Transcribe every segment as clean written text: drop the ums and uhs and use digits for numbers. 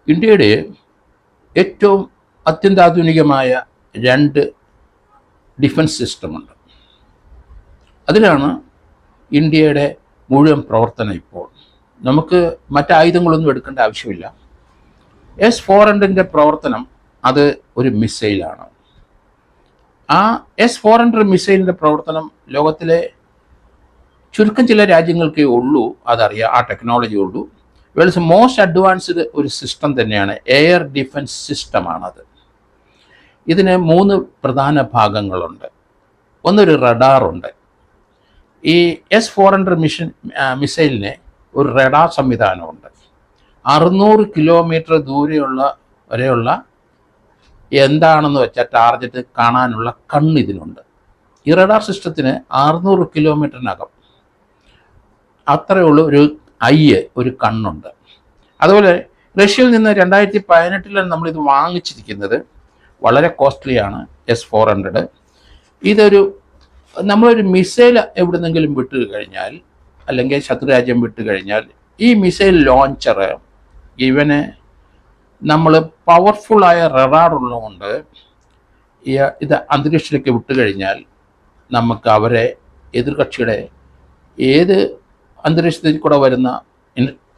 ഇന്ത്യയുടെ ഏറ്റവും അത്യന്താധുനികമായ രണ്ട് ഡിഫൻസ് സിസ്റ്റമുണ്ട്. അതിലാണ് ഇന്ത്യയുടെ മുഴുവൻ പ്രവർത്തനം. ഇപ്പോൾ നമുക്ക് മറ്റായുധങ്ങളൊന്നും എടുക്കേണ്ട ആവശ്യമില്ല. S-400 പ്രവർത്തനം അത് ഒരു മിസൈലാണ്. ആ S-400 മിസൈലിൻ്റെ പ്രവർത്തനം ലോകത്തിലെ ചുരുക്കം ചില രാജ്യങ്ങൾക്കേ ഉള്ളൂ അതറിയാം, ആ ടെക്നോളജി ഉള്ളൂ. വേൾഡ്സ് മോസ്റ്റ് അഡ്വാൻസ്ഡ് ഒരു സിസ്റ്റം തന്നെയാണ്, എയർ ഡിഫൻസ് സിസ്റ്റമാണത്. ഇതിന് 3 പ്രധാന ഭാഗങ്ങളുണ്ട്. ഒന്നൊരു റഡാറുണ്ട്. ഈ S-400 മിസൈലിന് ഒരു റഡാർ സംവിധാനമുണ്ട്. 600 കിലോമീറ്റർ വരെയുള്ള എന്താണെന്ന് വെച്ചാൽ ടാർഗറ്റ് കാണാനുള്ള കണ്ണ് ഇതിനുണ്ട്. ഈ റഡാർ സിസ്റ്റത്തിന് 600 കിലോമീറ്ററിനകം അത്രയുള്ള ഒരു കണ്ണുണ്ട്. അതുപോലെ റഷ്യയിൽ നിന്ന് 2018 നമ്മളിത് വാങ്ങിച്ചിരിക്കുന്നത്. വളരെ കോസ്റ്റ്ലിയാണ് S-400. നമ്മളൊരു മിസൈൽ എവിടുന്നെങ്കിലും വിട്ടു കഴിഞ്ഞാൽ, അല്ലെങ്കിൽ ശത്രുരാജ്യം വിട്ടു കഴിഞ്ഞാൽ, ഈ മിസൈൽ ലോഞ്ചർ ഇവന് നമ്മൾ പവർഫുള്ളായ റഡാർ ഉള്ളതുകൊണ്ട് ഇത് അന്തരീക്ഷത്തിലേക്ക് വിട്ടു കഴിഞ്ഞാൽ നമുക്ക് അവരെ, എതിർകക്ഷിയുടെ ഏത് അന്തരീക്ഷത്തിൽ കൂടെ വരുന്ന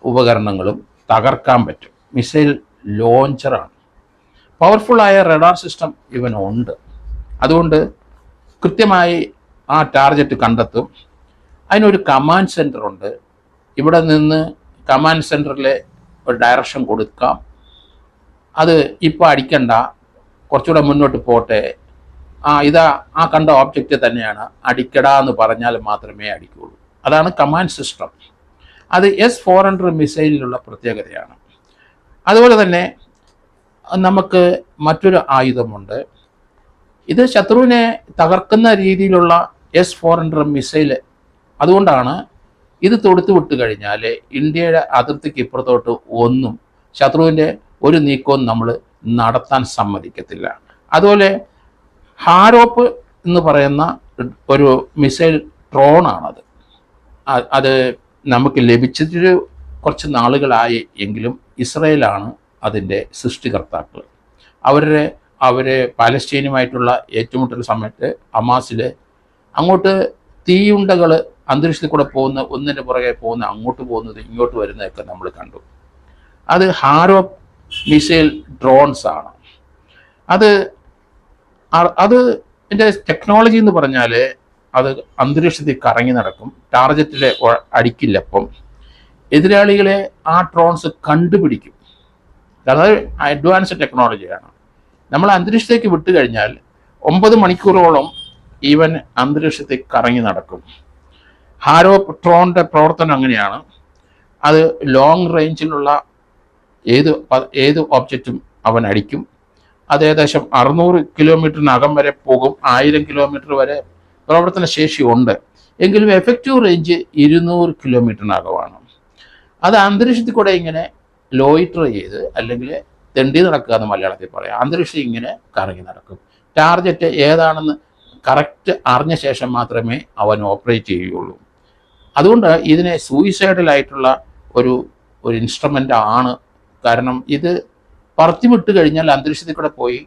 ഉപകരണങ്ങളും തകർക്കാൻ പറ്റും. മിസൈൽ ലോഞ്ചറാണ്. പവർഫുള്ളായ റഡാർ സിസ്റ്റം ഇവനുണ്ട്. അതുകൊണ്ട് കൃത്യമായി ആ ടാർഗറ്റ് കണ്ടെത്തും. അതിനൊരു കമാൻഡ് സെൻറ്റർ ഉണ്ട്. ഇവിടെ നിന്ന് കമാൻഡ് സെൻറ്ററിലെ ഒരു ഡയറക്ഷൻ കൊടുക്കാം. അത് ഇപ്പോൾ അടിക്കണ്ട, കുറച്ചുകൂടെ മുന്നോട്ട് പോട്ടെ, ആ കണ്ട ഓബ്ജക്റ്റ് തന്നെയാണ്, അടിക്കടാ എന്ന് പറഞ്ഞാൽ മാത്രമേ അടിക്കുകയുള്ളൂ. അതാണ് കമാൻഡ് സിസ്റ്റം. അത് S-400 മിസൈലിലുള്ള പ്രത്യേകതയാണ്. അതുപോലെ തന്നെ നമുക്ക് മറ്റൊരു ആയുധമുണ്ട്. ഇത് ശത്രുവിനെ തകർക്കുന്ന രീതിയിലുള്ള S-400 മിസൈൽ. അതുകൊണ്ടാണ് ഇത് തൊടുത്തു വിട്ട് കഴിഞ്ഞാൽ ഇന്ത്യയുടെ അതിർത്തിക്ക് ഇപ്പുറത്തോട്ട് ഒന്നും ശത്രുവിൻ്റെ ഒരു നീക്കവും നമ്മൾ നടത്താൻ സമ്മതിക്കത്തില്ല. അതുപോലെ ഹാരോപ്പ് എന്ന് പറയുന്ന ഒരു മിസൈൽ ഡ്രോണാണത്. അത് നമുക്ക് ലഭിച്ചിട്ട് കുറച്ച് നാളുകളായി എങ്കിലും ഇസ്രയേലാണ് അതിൻ്റെ സൃഷ്ടികർത്താക്കൾ. അവർ പാലസ്തീനുമായിട്ടുള്ള ഏറ്റുമുട്ടൽ സമയത്ത് ഹമാസിൽ അങ്ങോട്ട് തീയുണ്ടകൾ അന്തരീക്ഷത്തിൽ കൂടെ പോകുന്ന, ഒന്നിൻ്റെ പുറകെ പോകുന്ന, അങ്ങോട്ട് പോകുന്നത് ഇങ്ങോട്ട് വരുന്നതൊക്കെ നമ്മൾ കണ്ടു. അത് ഹാരോപ്പ് മിസൈൽ ഡ്രോൺസ് ആണ്. അതിൻ്റെ ടെക്നോളജി എന്ന് പറഞ്ഞാൽ അത് അന്തരീക്ഷത്തിൽ കറങ്ങി നടക്കും, ടാർഗറ്റിലെ അടിക്കില്ലപ്പം എതിരാളികളെ ആ ഡ്രോൺസ് കണ്ടുപിടിക്കും. അതായത് അഡ്വാൻസ്ഡ് ടെക്നോളജിയാണ്. നമ്മൾ അന്തരീക്ഷത്തേക്ക് വിട്ടു കഴിഞ്ഞാൽ 9 മണിക്കൂറോളം ഈവൻ അന്തരീക്ഷത്തിൽ കറങ്ങി നടക്കും. ഹാരോപ്പ് ഡ്രോണിൻ്റെ പ്രവർത്തനം അങ്ങനെയാണ്. അത് ലോങ് റേഞ്ചിലുള്ള ഏത് ഒബ്ജക്റ്റും അവൻ അടിക്കും. അത് ഏകദേശം 600 കിലോമീറ്ററിനകം വരെ പോകും. 1000 കിലോമീറ്റർ വരെ പ്രവർത്തന ശേഷി ഉണ്ട്. എങ്കിലും എഫക്റ്റീവ് റേഞ്ച് 200 കിലോമീറ്ററിനകമാണ്. അത് അന്തരീക്ഷത്തിൽ കൂടെ ഇങ്ങനെ ലോയിറ്റർ ചെയ്ത്, അല്ലെങ്കിൽ തെണ്ടി നടക്കുക എന്ന് മലയാളത്തിൽ പറയാം. അന്തരീക്ഷം ഇങ്ങനെ കറങ്ങി നടക്കും. ടാർഗറ്റ് ഏതാണെന്ന് കറക്റ്റ് അറിഞ്ഞ ശേഷം മാത്രമേ അവൻ ഓപ്പറേറ്റ് ചെയ്യുകയുള്ളൂ. അതുകൊണ്ട് ഇതിനെ സൂയിസൈഡലായിട്ടുള്ള ഒരു ഇൻസ്ട്രുമെൻ്റ് ആണ്. കാരണം ഇത് പറത്തി വിട്ട് കഴിഞ്ഞാൽ അന്തരീക്ഷത്തിൽ കൂടെ പോയി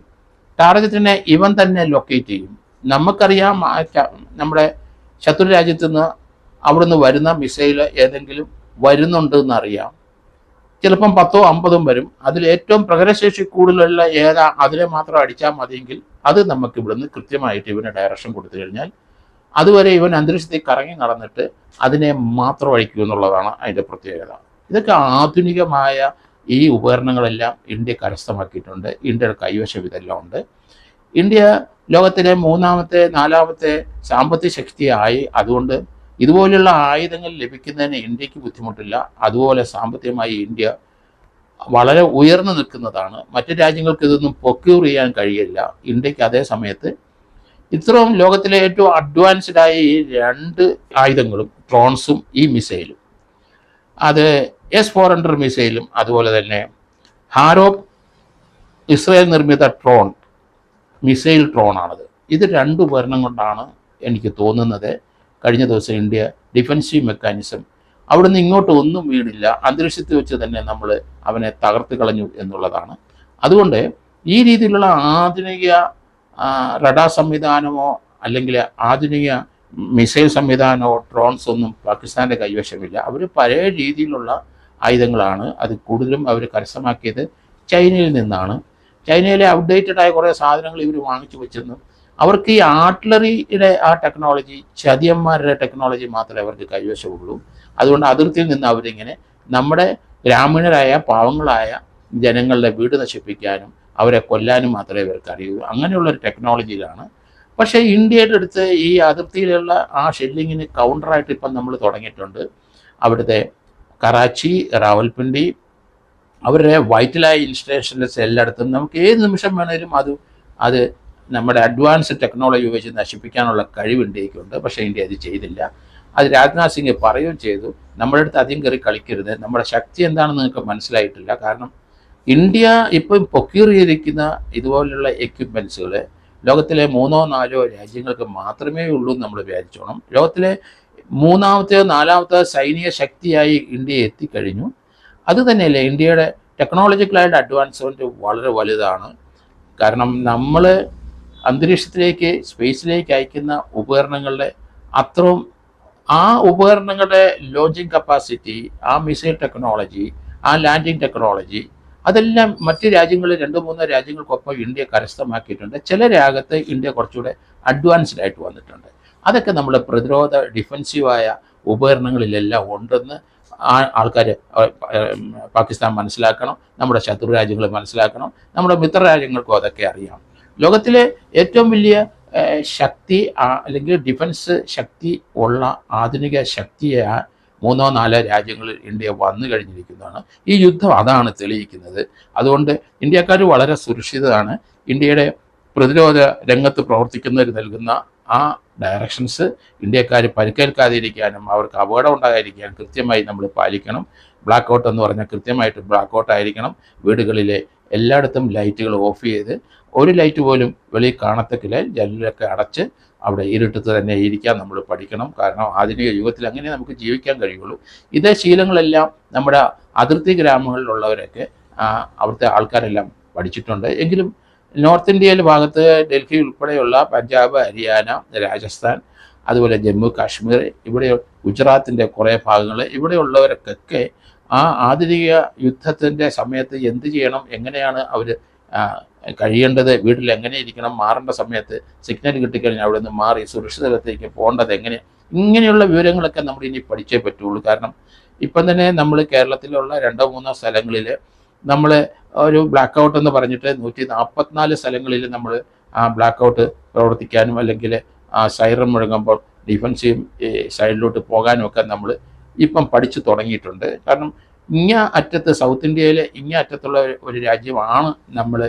ടാർഗറ്റിനെ ഇവൻ തന്നെ ലൊക്കേറ്റ് ചെയ്യും. നമുക്കറിയാം നമ്മുടെ ശത്രു രാജ്യത്തു നിന്ന് അവിടുന്ന് വരുന്ന മിസൈൽ ഏതെങ്കിലും വരുന്നുണ്ടെന്ന് അറിയാം. ചിലപ്പം 10 50 വരും. അതിൽ ഏറ്റവും പ്രകടനശേഷി കൂടുതലുള്ള അതിനെ മാത്രം അടിച്ചാൽ മതിയെങ്കിൽ അത് നമുക്ക് ഇവിടുന്ന് കൃത്യമായിട്ട് ഇവന് ഡയറക്ഷൻ കൊടുത്തു കഴിഞ്ഞാൽ അതുവരെ ഇവൻ അന്തരീക്ഷത്തിൽ കറങ്ങി നടന്നിട്ട് അതിനെ മാത്രം അടിക്കുക എന്നുള്ളതാണ് അതിൻ്റെ പ്രത്യേകത. ഇതൊക്കെ ആധുനികമായ ഈ ഉപകരണങ്ങളെല്ലാം ഇന്ത്യ കരസ്ഥമാക്കിയിട്ടുണ്ട്. ഇന്ത്യയുടെ കൈവശം ഇതെല്ലാം ഉണ്ട്. ഇന്ത്യ ലോകത്തിലെ 3ാമത്തെ 4ാമത്തെ സാമ്പത്തിക ശക്തിയായി. അതുകൊണ്ട് ഇതുപോലെയുള്ള ആയുധങ്ങൾ ലഭിക്കുന്നതിന് ഇന്ത്യക്ക് ബുദ്ധിമുട്ടില്ല. അതുപോലെ സാമ്പത്തികമായി ഇന്ത്യ വളരെ ഉയർന്നു നിൽക്കുന്നതാണ്. മറ്റു രാജ്യങ്ങൾക്ക് ഇതൊന്നും പ്രൊക്യൂർ ചെയ്യാൻ കഴിയില്ല. ഇന്ത്യക്ക് അതേ സമയത്ത് ഇത്രയും ലോകത്തിലെ ഏറ്റവും അഡ്വാൻസ്ഡായ ഈ 2 ആയുധങ്ങളും, ഡ്രോൺസും ഈ മിസൈലും, അത് S-400 മിസൈലും അതുപോലെ തന്നെ ഹാരോപ്പ് ഇസ്രയേൽ നിർമ്മിത മിസൈൽ ഡ്രോണാണത്. ഇത് 2 ഉപകരണം കൊണ്ടാണ് എനിക്ക് തോന്നുന്നത് കഴിഞ്ഞ ദിവസം ഇന്ത്യ ഡിഫൻസീവ് മെക്കാനിസം അവിടുന്ന് ഇങ്ങോട്ട് ഒന്നും വീണില്ല, അന്തരീക്ഷത്തിൽ വെച്ച് തന്നെ നമ്മൾ അവനെ തകർത്ത് കളഞ്ഞു എന്നുള്ളതാണ്. അതുകൊണ്ട് ഈ രീതിയിലുള്ള ആധുനിക റഡാർ സംവിധാനമോ അല്ലെങ്കിൽ ആധുനിക മിസൈൽ സംവിധാനമോ ഡ്രോൺസ് ഒന്നും പാകിസ്ഥാൻ്റെ കൈവശമില്ല. അവർ പഴയ രീതിയിലുള്ള ആയുധങ്ങളാണ്. അത് കൂടുതലും അവർ കരസ്ഥമാക്കിയത് ചൈനയിൽ നിന്നാണ്. ചൈനയിലെ ഔട്ട്ഡേറ്റഡ് ആയ കുറേ സാധനങ്ങൾ ഇവർ വാങ്ങിച്ചു വെച്ചിരുന്നു. അവർക്ക് ഈ ആർട്ടിലറിയുടെ ആ ടെക്നോളജി, ചതിയന്മാരുടെ ടെക്നോളജി മാത്രമേ അവർക്ക് കൈവശമുള്ളൂ. അതുകൊണ്ട് അതിർത്തിയിൽ നിന്ന് അവരിങ്ങനെ നമ്മുടെ ഗ്രാമീണരായ പാവങ്ങളായ ജനങ്ങളുടെ വീട് നശിപ്പിക്കാനും അവരെ കൊല്ലാനും മാത്രമേ ഇവർക്ക് അറിയൂ. അങ്ങനെയുള്ളൊരു ടെക്നോളജിയിലാണ്. പക്ഷേ ഇന്ത്യയുടെ അടുത്ത് ഈ അതിർത്തിയിലുള്ള ആ ഷെല്ലിങ്ങിന് കൗണ്ടറായിട്ട് ഇപ്പം നമ്മൾ തുടങ്ങിയിട്ടുണ്ട്. അവിടുത്തെ കറാച്ചി, റാവൽപിണ്ടി, അവരുടെ വൈറ്റലായ ഇൻസ്റ്റലേഷൻസ് എല്ലായിടത്തും നമുക്ക് ഏത് നിമിഷം വേണേലും അത് നമ്മുടെ അഡ്വാൻസ് ടെക്നോളജി ഉപയോഗിച്ച് നശിപ്പിക്കാനുള്ള കഴിവ് ഇന്ത്യക്കുണ്ട്. പക്ഷേ ഇന്ത്യ അത് ചെയ്തില്ല. അത് രാജ്നാഥ് സിംഗ് പറയുകയും ചെയ്തു, നമ്മുടെ അടുത്ത് അധികം കയറി കളിക്കരുത്, നമ്മുടെ ശക്തി എന്താണെന്ന് നിങ്ങൾക്ക് മനസ്സിലായിട്ടില്ല. കാരണം ഇന്ത്യ ഇപ്പം പ്രൊക്യൂർ ചെയ്തിരിക്കുന്ന ഇതുപോലുള്ള എക്യുപ്മെൻറ്റ്സുകൾ ലോകത്തിലെ 3-4 രാജ്യങ്ങൾക്ക് മാത്രമേ ഉള്ളൂ നമ്മൾ വിചാരിച്ചോണം. ലോകത്തിലെ 3-ാമത്തെയോ 4-ാമത്തെയോ സൈനിക ശക്തിയായി ഇന്ത്യ എത്തിക്കഴിഞ്ഞു. അതുതന്നെയല്ല, ഇന്ത്യയുടെ ടെക്നോളജിക്കലായിട്ട് അഡ്വാൻസ്മെൻറ്റ് വളരെ വലുതാണ്. കാരണം നമ്മൾ അന്തരീക്ഷത്തിലേക്ക്, സ്പേസിലേക്ക് അയക്കുന്ന ഉപകരണങ്ങളുടെ അത്രയും ആ ഉപകരണങ്ങളുടെ ലോഞ്ചിങ് കപ്പാസിറ്റി, ആ മിസൈൽ ടെക്നോളജി, ആ ലാൻഡിങ് ടെക്നോളജി, അതെല്ലാം മറ്റ് രാജ്യങ്ങളിൽ 2-3 രാജ്യങ്ങൾക്കൊപ്പം ഇന്ത്യ കരസ്ഥമാക്കിയിട്ടുണ്ട്. ചില രാജ്യത്ത് ഇന്ത്യ കുറച്ചുകൂടെ അഡ്വാൻസ്ഡ് ആയിട്ട് വന്നിട്ടുണ്ട്. അതൊക്കെ നമ്മൾ പ്രതിരോധ ഡിഫൻസീവായ ഉപകരണങ്ങളിലെല്ലാം ഉണ്ടെന്ന് ആൾക്കാർ പാകിസ്ഥാൻ മനസ്സിലാക്കണം, നമ്മുടെ ശത്രു രാജ്യങ്ങൾ മനസ്സിലാക്കണം, നമ്മുടെ മിത്ര രാജ്യങ്ങൾക്കും അതൊക്കെ അറിയാം. ലോകത്തിലെ ഏറ്റവും വലിയ ശക്തി അല്ലെങ്കിൽ ഡിഫൻസ് ശക്തി ഉള്ള ആധുനിക ശക്തിയെ 3-4 രാജ്യങ്ങളിൽ ഇന്ത്യ വന്നു കഴിഞ്ഞിരിക്കുന്നതാണ്. ഈ യുദ്ധം അതാണ് തെളിയിക്കുന്നത്. അതുകൊണ്ട് ഇന്ത്യക്കാർ വളരെ സുരക്ഷിതമാണ്. ഇന്ത്യയുടെ പ്രതിരോധ രംഗത്ത് പ്രവർത്തിക്കുന്നവർ നൽകുന്ന ആ ഡയറക്ഷൻസ് ഇന്ത്യക്കാർ പരിക്കേൽക്കാതിരിക്കാനും അവർക്ക് അപകടം ഉണ്ടാകാതിരിക്കാനും കൃത്യമായി നമ്മൾ പാലിക്കണം. ബ്ലാക്ക് ഔട്ട് എന്ന് പറഞ്ഞാൽ കൃത്യമായിട്ട് ബ്ലാക്ക് ഔട്ട് ആയിരിക്കണം. വീടുകളിലെ എല്ലായിടത്തും ലൈറ്റുകൾ ഓഫ് ചെയ്ത്, ഒരു ലൈറ്റ് പോലും വെളിയിൽ കാണത്തക്കില്ല, ജനലൊക്കെ അടച്ച് അവിടെ ഇരുട്ടത്ത് തന്നെ ഇരിക്കാൻ നമ്മൾ പഠിക്കണം. കാരണം ആധുനിക യുഗത്തിൽ അങ്ങനെ നമുക്ക് ജീവിക്കാൻ കഴിയുള്ളൂ. ഇതേ ശീലങ്ങളെല്ലാം നമ്മുടെ അതിർത്തി ഗ്രാമങ്ങളിലുള്ളവരൊക്കെ അവിടുത്തെ ആൾക്കാരെല്ലാം പഠിച്ചിട്ടുണ്ട്. എങ്കിലും നോർത്ത് ഇന്ത്യയിലെ ഭാഗത്ത് ഡൽഹി ഉൾപ്പെടെയുള്ള പഞ്ചാബ്, ഹരിയാന, രാജസ്ഥാൻ, അതുപോലെ ജമ്മു കാശ്മീർ, ഇവിടെ ഗുജറാത്തിൻ്റെ കുറേ ഭാഗങ്ങൾ, ഇവിടെയുള്ളവർക്കൊക്കെ ആ ആധുനിക യുദ്ധത്തിൻ്റെ സമയത്ത് എന്ത് ചെയ്യണം, എങ്ങനെയാണ് അവർ കഴിയേണ്ടത്, വീട്ടിൽ എങ്ങനെ ഇരിക്കണം, മാറേണ്ട സമയത്ത് സിഗ്നൽ കിട്ടിക്കഴിഞ്ഞാൽ അവിടെ നിന്ന് മാറി സുരക്ഷിതത്വത്തിലേക്ക് പോകേണ്ടത് എങ്ങനെ, ഇങ്ങനെയുള്ള വിവരങ്ങളൊക്കെ നമ്മൾ ഇനി പഠിച്ചേ പറ്റുള്ളൂ. കാരണം ഇപ്പം തന്നെ നമ്മൾ കേരളത്തിലുള്ള 2-3 സ്ഥലങ്ങളിൽ നമ്മൾ ഒരു ബ്ലാക്ക് ഔട്ട് എന്ന് പറഞ്ഞിട്ട് 144 സ്ഥലങ്ങളിൽ നമ്മൾ ആ ബ്ലാക്ക് ഔട്ട് പ്രവർത്തിക്കാനും അല്ലെങ്കിൽ ആ സൈറൺ മുഴങ്ങുമ്പോൾ ഡിഫൻസീവ് സൈഡിലോട്ട് പോകാനും ഒക്കെ നമ്മൾ ഇപ്പം പഠിച്ചു തുടങ്ങിയിട്ടുണ്ട്. കാരണം അറ്റത്ത് സൗത്ത് ഇന്ത്യയിലെ അറ്റത്തുള്ള ഒരു രാജ്യമാണ് നമ്മൾ,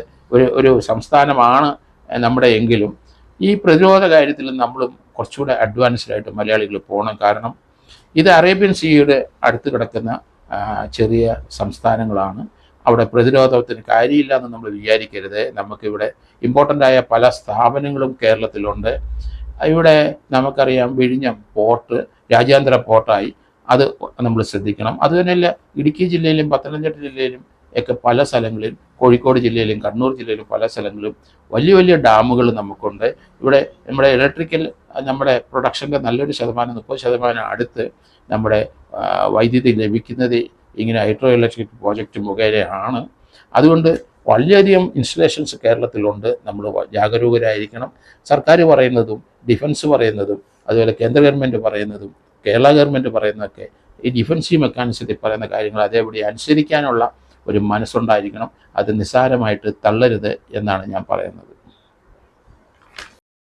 ഒരു സംസ്ഥാനമാണ് നമ്മുടെ. എങ്കിലും ഈ പ്രതിരോധ കാര്യത്തിൽ നമ്മളും കുറച്ചുകൂടെ അഡ്വാൻസ്ഡ് ആയിട്ട് മലയാളികൾ പോകണം. കാരണം ഇത് അറേബ്യൻ സീയുടെ അടുത്ത് കിടക്കുന്ന ചെറിയ സംസ്ഥാനങ്ങളാണ്. അവിടെ പ്രതിരോധത്തിന് കാര്യമില്ല എന്ന് നമ്മൾ വിചാരിക്കരുത്. നമുക്കിവിടെ ഇമ്പോർട്ടൻ്റ് ആയ പല സ്ഥാപനങ്ങളും കേരളത്തിലുണ്ട്. ഇവിടെ നമുക്കറിയാം, വിഴിഞ്ഞം പോർട്ട് രാജ്യാന്തര പോർട്ടായി, അത് നമ്മൾ ശ്രദ്ധിക്കണം. അതുതന്നെയല്ല, ഇടുക്കി ജില്ലയിലും പത്തനംതിട്ട ജില്ലയിലും ഒക്കെ പല സ്ഥലങ്ങളിലും, കോഴിക്കോട് ജില്ലയിലും കണ്ണൂർ ജില്ലയിലും പല സ്ഥലങ്ങളിലും വലിയ വലിയ ഡാമുകൾ നമുക്കുണ്ട്. ഇവിടെ നമ്മുടെ ഇലക്ട്രിക്കൽ, നമ്മുടെ പ്രൊഡക്ഷൻ്റെ നല്ലൊരു 30% അടുത്ത് നമ്മുടെ വൈദ്യുതി ലഭിക്കുന്നത് ഇങ്ങനെ ഹൈഡ്രോ ഇലക്ട്രിക് പ്രോജക്റ്റ് മുഖേനയാണ്. അതുകൊണ്ട് വളരെയധികം ഇൻസ്റ്റലേഷൻസ് കേരളത്തിലുണ്ട്. നമ്മൾ ജാഗരൂകരായിരിക്കണം. സർക്കാർ പറയുന്നതും ഡിഫൻസ് പറയുന്നതും അതുപോലെ കേന്ദ്ര ഗവൺമെൻറ് പറയുന്നതും കേരള ഗവൺമെൻറ് പറയുന്നതൊക്കെ ഈ ഡിഫൻസീവ് മെക്കാനിസത്തിൽ പറയുന്ന കാര്യങ്ങൾ അതേപടി അനുസരിക്കാനുള്ള ഒരു മനസ്സുണ്ടായിരിക്കണം. അത് നിസ്സാരമായിട്ട് തള്ളരുത് എന്നാണ് ഞാൻ പറയുന്നത്.